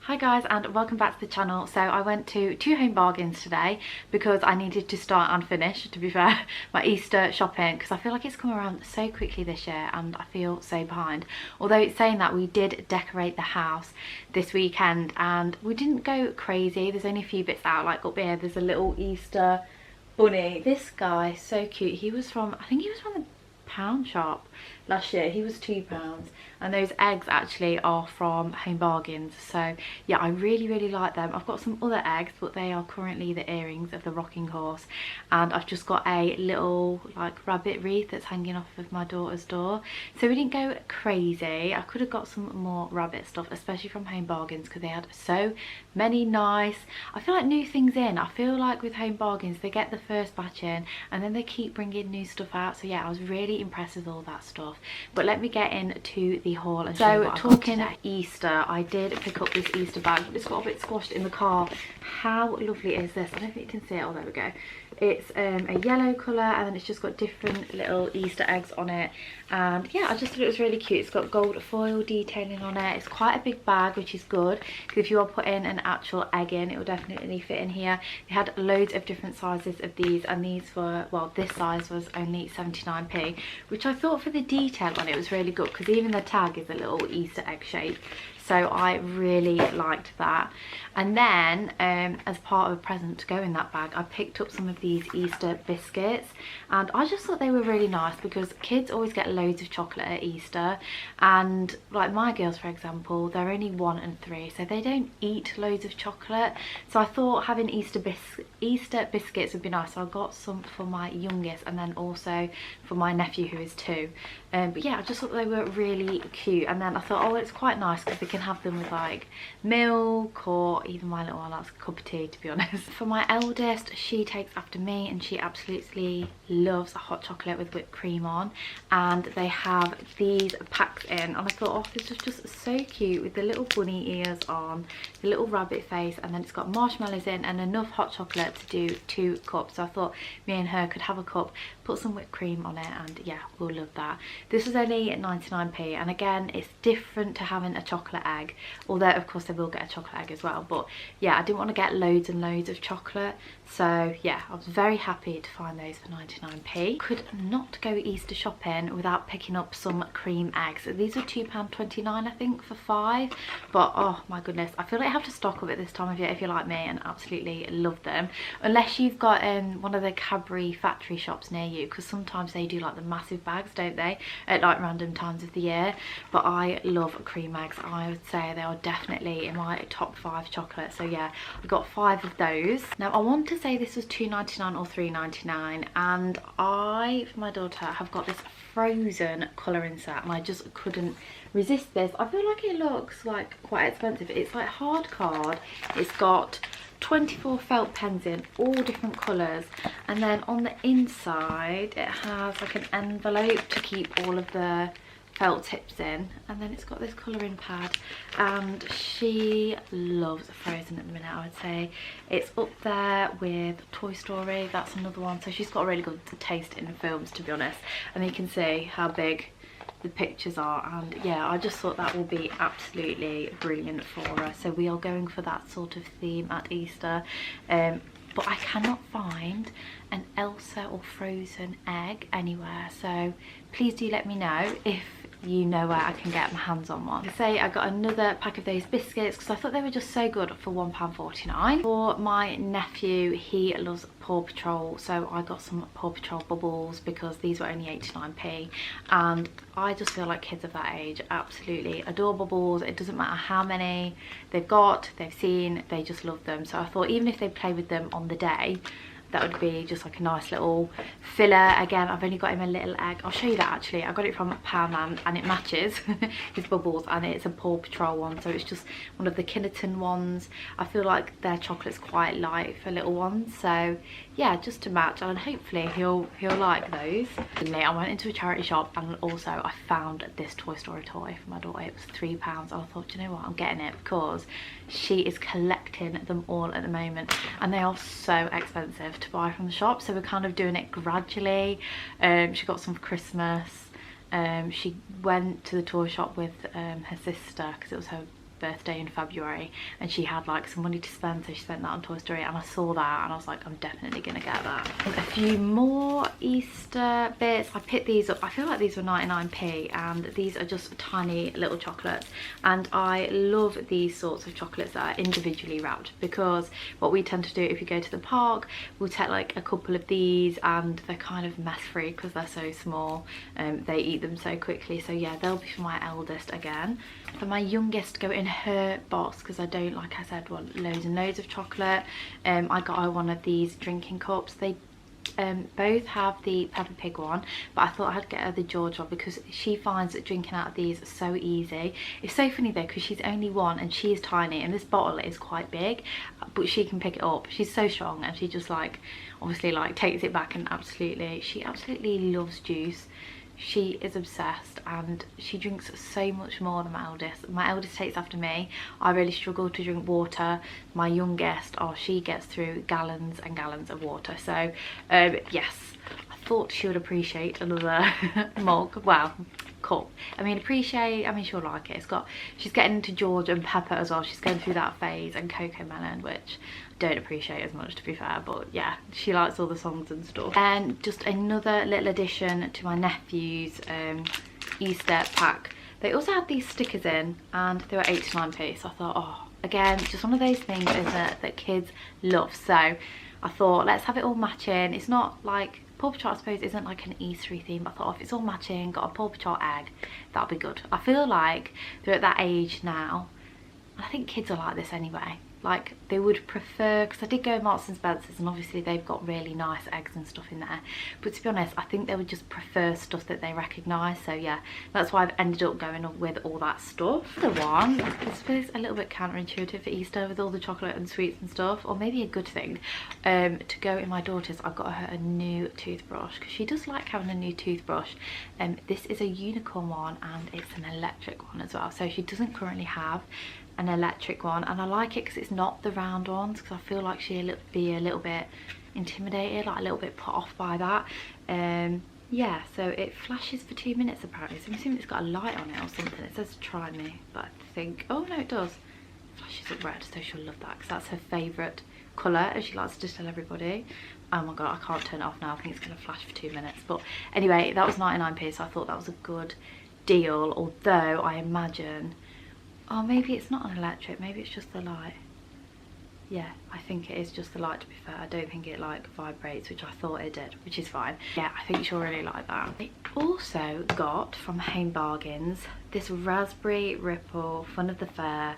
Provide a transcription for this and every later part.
Hi guys, and welcome back to the channel. So I went to 2 Home Bargains today because I needed to start and finish, to be fair, my Easter shopping, because I feel like it's come around so quickly this year and I feel so behind. Although it's saying that we did decorate the house this weekend and we didn't go crazy. There's only a few bits out, like up here there's a little Easter bunny. This guy, so cute. He was from, I think he was from the pound shop last year. He was £2, and those eggs actually are from Home Bargains. So yeah, I really like them. I've got some other eggs, but they are currently the earrings of the rocking horse, and I've just got a little like rabbit wreath that's hanging off of my daughter's door. So we didn't go crazy. I could have got some more rabbit stuff, especially from Home Bargains, because they had so many nice, I feel like, new things in. I feel like with Home Bargains they get the first batch in and then they keep bringing new stuff out. So yeah, I was really impressed with all that stuff. But let me get into the haul and show you what I got today. Talking Easter, I did pick up this Easter bag, but it's got a bit squashed in the car. How lovely is this? I don't think you can see it. Oh, there we go. It's a yellow colour, and then it's just got different little Easter eggs on it. And yeah, I just thought it was really cute. It's got gold foil detailing on it. It's quite a big bag, which is good, because if you are putting an actual egg in, it will definitely fit in here. They had loads of different sizes of these, and these were, well, this size was only 79p, which I thought for the detail on it was really good, because even the tag is a little Easter egg shape. So I really liked that. And then as part of a present to go in that bag, I picked up some of these Easter biscuits, and I just thought they were really nice because kids always get loads of chocolate at Easter, and like my girls, for example, they're only 1 and 3, so they don't eat loads of chocolate. So I thought having Easter biscuits would be nice. So I got some for my youngest and then also for my nephew, who is 2. But yeah, I just thought they were really cute. And then I thought, oh, it's quite nice because they can have them with like milk, or even my little one likes a cup of tea, to be honest. For my eldest, she takes after me and she absolutely loves a hot chocolate with whipped cream on, and they have these packs in, and I thought, oh, this is just so cute with the little bunny ears on, the little rabbit face, and then it's got marshmallows in and enough hot chocolate to do 2 cups. So I thought me and her could have a cup, put some whipped cream on it, and yeah, we'll love that. This was only 99p, and again, it's different to having a chocolate egg, although of course they will get a chocolate egg as well. But yeah, I didn't want to get loads and loads of chocolate, so yeah, I was very happy to find those for 99p. Could not go Easter shopping without picking up some cream eggs. These were £2.29 I think for 5, but oh my goodness, I feel like I have to stock up at this time of year if you're like me and absolutely love them, unless you've got one of the Cadbury factory shops near you, because sometimes they do like the massive bags, don't they, at like random times of the year. But I love cream eggs. I would say they are definitely in my top 5 chocolate. So yeah, I got 5 of those. Now I want to say this was £2.99 or £3.99, and I, for my daughter, have got this Frozen colouring set, and I just couldn't resist this. I feel like it looks like quite expensive. It's like hard card. It's got 24 felt pens in all different colours, and then on the inside it has like an envelope to keep all of the felt tips in, and then it's got this colouring pad, and she loves Frozen at the minute. I would say it's up there with Toy Story. That's another one. So she's got a really good taste in films, to be honest, and you can see how big the pictures are, and yeah, I just thought that will be absolutely brilliant for her. So we are going for that sort of theme at Easter, but I cannot find an Elsa or Frozen egg anywhere, so please do let me know if you know where I can get my hands on one. I got another pack of those biscuits because I thought they were just so good for £1.49. For my nephew, he loves Paw Patrol, so I got some Paw Patrol Bubbles because these were only 89p, and I just feel like kids of that age absolutely adore bubbles. It doesn't matter how many they've got, they've seen, they just love them. So I thought even if they play with them on the day, that would be just like a nice little filler. Again, I've only got him a little egg. I'll show you that actually. I got it from Poundland and it matches his bubbles, and it's a Paw Patrol one, so it's just one of the Kineton ones. I feel like their chocolate's quite light for little ones, so yeah, just to match, and hopefully he'll like those. I went into a charity shop, and also I found this Toy Story toy for my daughter. It was £3. I thought, you know what, I'm getting it because she is collecting them all at the moment, and they are so expensive to buy from the shop. So we're kind of doing it gradually. She got some for Christmas. She went to the toy shop with her sister because it was her birthday in February, and she had like some money to spend, so she spent that on Toy Story, and I saw that and I was like, I'm definitely gonna get that. A few more Easter bits. I picked these up. I feel like these were 99p, and these are just tiny little chocolates, and I love these sorts of chocolates that are individually wrapped, because what we tend to do if you go to the park, we'll take like a couple of these, and they're kind of mess free because they're so small. They eat them so quickly. So yeah, they'll be for my eldest again. For my youngest, go in her box, because I don't, like I said, want loads and loads of chocolate. I got her one of these drinking cups. They both have the Peppa Pig one, but I thought I'd get her the George one because she finds that drinking out of these so easy. It's so funny though, because she's only one and she is tiny, and this bottle is quite big, but she can pick it up. She's so strong, and she just like obviously like takes it back, and she absolutely loves juice. She is obsessed, and she drinks so much more than my eldest. My eldest takes after me. I really struggle to drink water. My youngest, oh, she gets through gallons and gallons of water. So yes, I thought she would appreciate another mug, well, cup. I mean she'll like it. She's getting into George and Peppa as well. She's going through that phase, and Coco Melon, which I don't appreciate as much, to be fair, but yeah, she likes all the songs and stuff. And just another little addition to my nephew's Easter pack. They also had these stickers in, and they were 89p, so I thought, oh, again, just one of those things, isn't it, that kids love. So I thought, let's have it all matching. It's not like Paw Patrol, I suppose, isn't like an Easter-y theme, but I thought if it's all matching, got a Paw Patrol egg, that'll be good. I feel like they're at that age now, and I think kids are like this anyway. Like, they would prefer, because I did go to Marks and Spencer's, and obviously they've got really nice eggs and stuff in there, but to be honest, I think they would just prefer stuff that they recognise. So yeah, that's why I've ended up going with all that stuff. The one, I suppose a little bit counterintuitive for Easter with all the chocolate and sweets and stuff, or maybe a good thing, to go in my daughter's, I've got her a new toothbrush, because she does like having a new toothbrush. This is a unicorn one, and it's an electric one as well, so she doesn't currently have an electric one, and I like it because it's not the round ones, because I feel like she'll be a little bit intimidated, like a little bit put off by that. Yeah, so it flashes for 2 minutes apparently, so I'm assuming it's got a light on it or something. It says try me, but I think, oh no, it does. It flashes up red, so she'll love that, because that's her favourite colour, as she likes to tell everybody. Oh my god, I can't turn it off now, I think it's going to flash for 2 minutes. But anyway, that was 99p, so I thought that was a good deal, although I imagine, oh, maybe it's not an electric, maybe it's just the light. Yeah, I think it is just the light, to be fair. I don't think it like vibrates, which I thought it did, which is fine. Yeah, I think she'll really like that. I also got from Home Bargains this Raspberry Ripple Fun of the Fair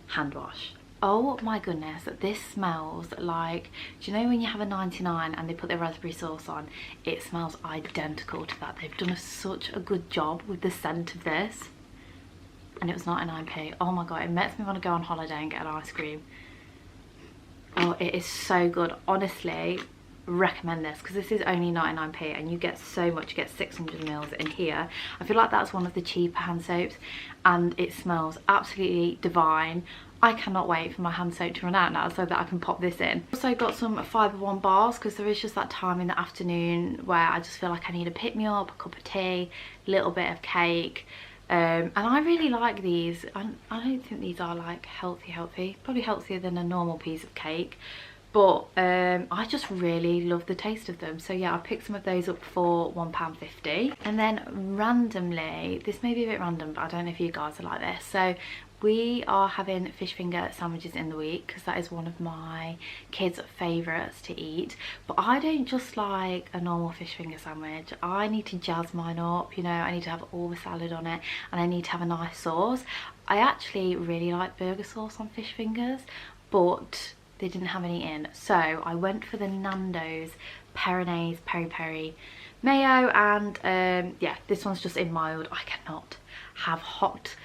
hand wash. Oh my goodness, this smells like, do you know when you have a 99 and they put their raspberry sauce on? It smells identical to that. They've done such a good job with the scent of this. And it was 99p. Oh my god, it makes me want to go on holiday and get an ice cream. Oh, it is so good. Honestly, recommend this, because this is only 99p and you get so much. You get 600ml in here. I feel like that's one of the cheaper hand soaps, and it smells absolutely divine. I cannot wait for my hand soap to run out now so that I can pop this in. Also got some Fibre One bars, because there is just that time in the afternoon where I just feel like I need a pick-me-up, a cup of tea, a little bit of cake. And I really like these. I don't think these are like healthy, probably healthier than a normal piece of cake, but I just really love the taste of them. So yeah, I picked some of those up for £1.50. And then randomly, this may be a bit random, but I don't know if you guys are like this, so we are having fish finger sandwiches in the week, because that is one of my kids' favourites to eat. But I don't just like a normal fish finger sandwich. I need to jazz mine up, you know. I need to have all the salad on it, and I need to have a nice sauce. I actually really like burger sauce on fish fingers, but they didn't have any in. So I went for the Nando's Peronaise Peri Peri mayo, and yeah, this one's just in mild. I cannot have hot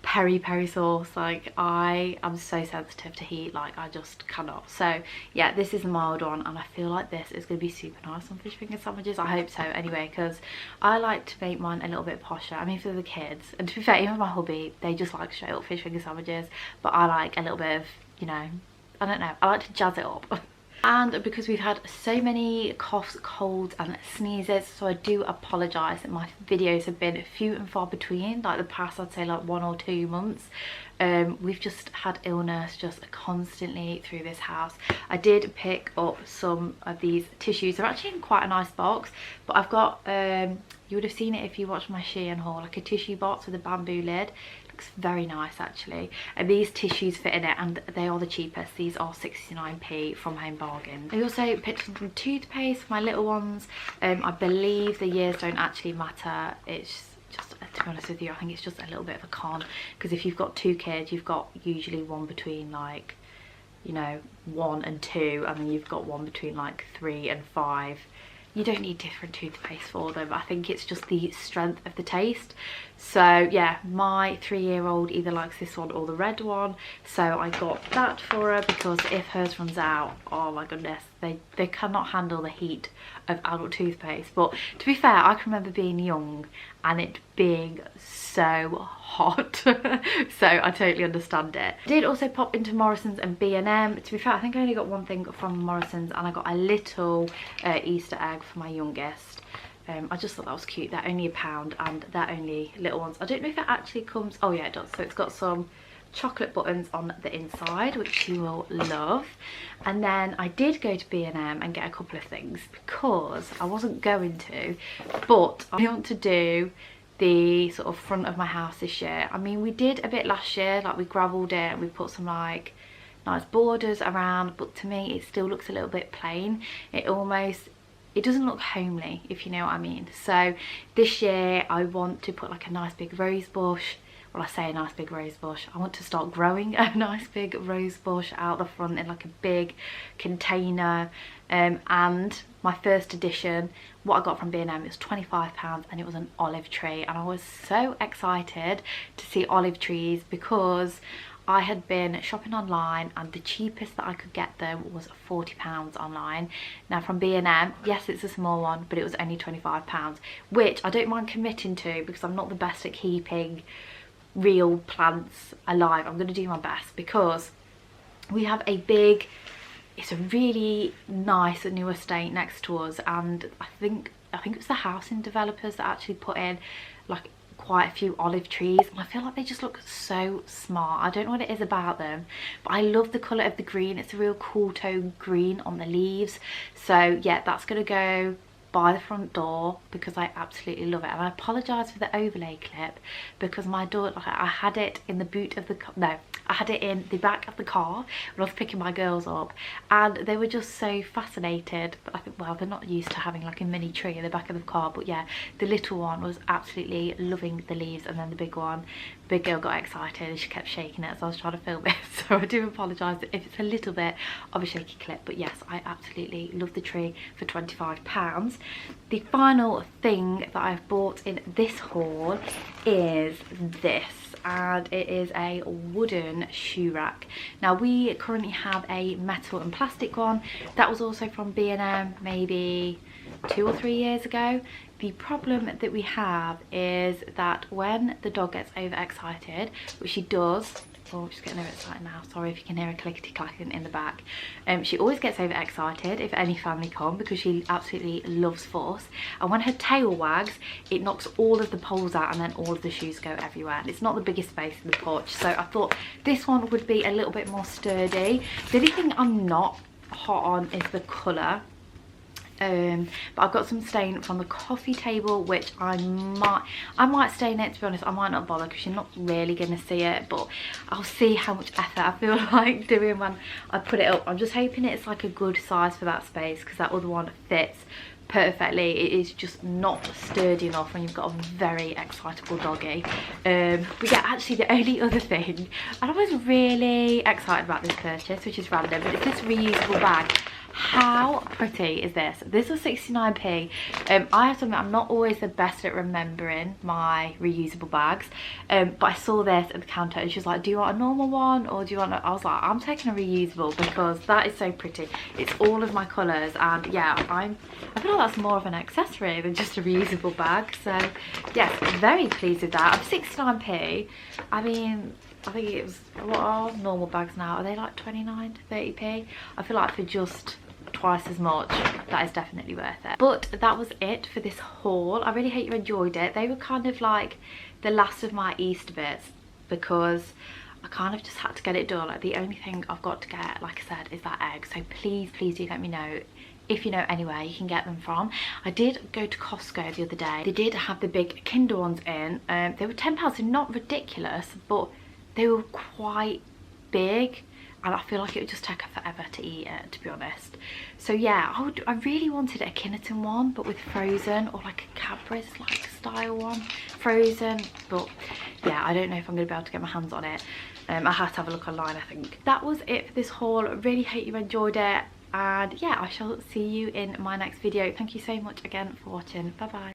peri sauce. Like, I am so sensitive to heat, like I just cannot. So yeah, this is a mild one, and I feel like this is going to be super nice on fish finger sandwiches. I hope so anyway, because I like to make mine a little bit posher. I mean, for the kids, and to be fair, even my hubby, they just like straight up fish finger sandwiches, but I like a little bit of, you know, I don't know, I like to jazz it up. And because we've had so many coughs, colds and sneezes, so I do apologise that my videos have been few and far between, like the past I'd say like 1 or 2 months. We've just had illness just constantly through this house. I did pick up some of these tissues. They're actually in quite a nice box, but I've got you would have seen it if you watched my Shein haul, like a tissue box with a bamboo lid. Looks very nice actually, and these tissues fit in it, and they are the cheapest. These are 69p from Home Bargains. I also picked up some toothpaste for my little ones. I believe the years don't actually matter. It's just, to be honest with you, I think it's just a little bit of a con, because if you've got 2 kids, you've got usually one between like, you know, 1 and 2, and then you've got one between like 3 and 5. You don't need different toothpaste for them. I think it's just the strength of the taste. So yeah, my 3-year-old either likes this one or the red one, so I got that for her, because if hers runs out, oh my goodness, they cannot handle the heat of adult toothpaste. But to be fair, I can remember being young and it being so hot, so I totally understand it. I did also pop into Morrisons and B&M. To be fair, I think I only got one thing from Morrisons, and I got a little Easter egg for my youngest. I just thought that was cute. They're only £1 and they're only little ones. I don't know if it actually comes, oh yeah it does, so it's got some chocolate buttons on the inside, which you will love. And then I did go to B&M and get a couple of things, because I wasn't going to, but I want to do the sort of front of my house this year. I mean, we did a bit last year, like we gravelled it and we put some like nice borders around, but to me it still looks a little bit plain. It doesn't look homely, if you know what I mean. So this year I want to put like a nice big rose bush. Well, I say a nice big rose bush, I want to start growing a nice big rose bush out the front in like a big container. And my first edition, what I got from B&M, it was £25, and it was an olive tree, and I was so excited to see olive trees, because I had been shopping online and the cheapest that I could get them was £40 online. Now from B&M, yes, it's a small one, but it was only £25, which I don't mind committing to, because I'm not the best at keeping real plants alive. I'm going to do my best, because we have a big, it's a really nice new estate next to us, and I think it's the housing developers that actually put in like quite a few olive trees. I feel like they just look so smart. I don't know what it is about them, but I love the colour of the green. It's a real cool tone green on the leaves. So yeah, that's going to go by the front door, because I absolutely love it. And I apologise for the overlay clip, because my daughter, I had it in the boot of the car, no, I had it in the back of the car when I was picking my girls up, and they were just so fascinated. But I think, well, they're not used to having like a mini tree in the back of the car. But yeah, the little one was absolutely loving the leaves, and then the big one, big girl got excited and she kept shaking it as I was trying to film it. So I do apologise if it's a little bit of a shaky clip, but yes, I absolutely love the tree for £25. The final thing that I've bought in this haul is this, and it is a wooden shoe rack. Now we currently have a metal and plastic one that was also from B&M maybe 2 or 3 years ago. The problem that we have is that when the dog gets overexcited, which she does, oh, she's getting overexcited now, sorry if you can hear a clickety clacking in the back. She always gets overexcited if any family come, because she absolutely loves force, and when her tail wags, it knocks all of the poles out, and then all of the shoes go everywhere, and it's not the biggest space in the porch. So I thought this one would be a little bit more sturdy. The only thing I'm not hot on is the colour. But I've got some stain from the coffee table, which I might stain it. To be honest, I might not bother, because you're not really going to see it, but I'll see how much effort I feel like doing when I put it up. I'm just hoping it's like a good size for that space, because that other one fits perfectly. It is just not sturdy enough when you've got a very excitable doggy. But yeah, actually the only other thing, and I was really excited about this purchase, which is random, but it's this reusable bag. How pretty is this? This was 69p. I have to admit, I'm not always the best at remembering my reusable bags, but I saw this at the counter and she was like, do you want a normal one or do you want a... I was like, I'm taking a reusable, because that is so pretty. It's all of my colours, and yeah, I feel like that's more of an accessory than just a reusable bag. So yes, very pleased with that. I'm 69p. I mean, I think it was, what are normal bags now? Are they like 29 to 30p? I feel like for just twice as much, that is definitely worth it. But that was it for this haul. I really hope you enjoyed it. They were kind of like the last of my Easter bits because I kind of just had to get it done. Like, the only thing I've got to get, like I said, is that egg. So please do let me know if you know anywhere you can get them from. I did go to Costco the other day. They did have the big Kinder ones in. They were £10, so not ridiculous, but they were quite big, and I feel like it would just take forever to eat it, to be honest. So yeah, I really wanted a Kineton one, but with frozen, or like a Cadbury's like style one, frozen. But yeah, I don't know if I'm gonna be able to get my hands on it. I have to have a look online, I think. That was it for this haul. Really hope you enjoyed it, and yeah, I shall see you in my next video. Thank you so much again for watching. Bye bye.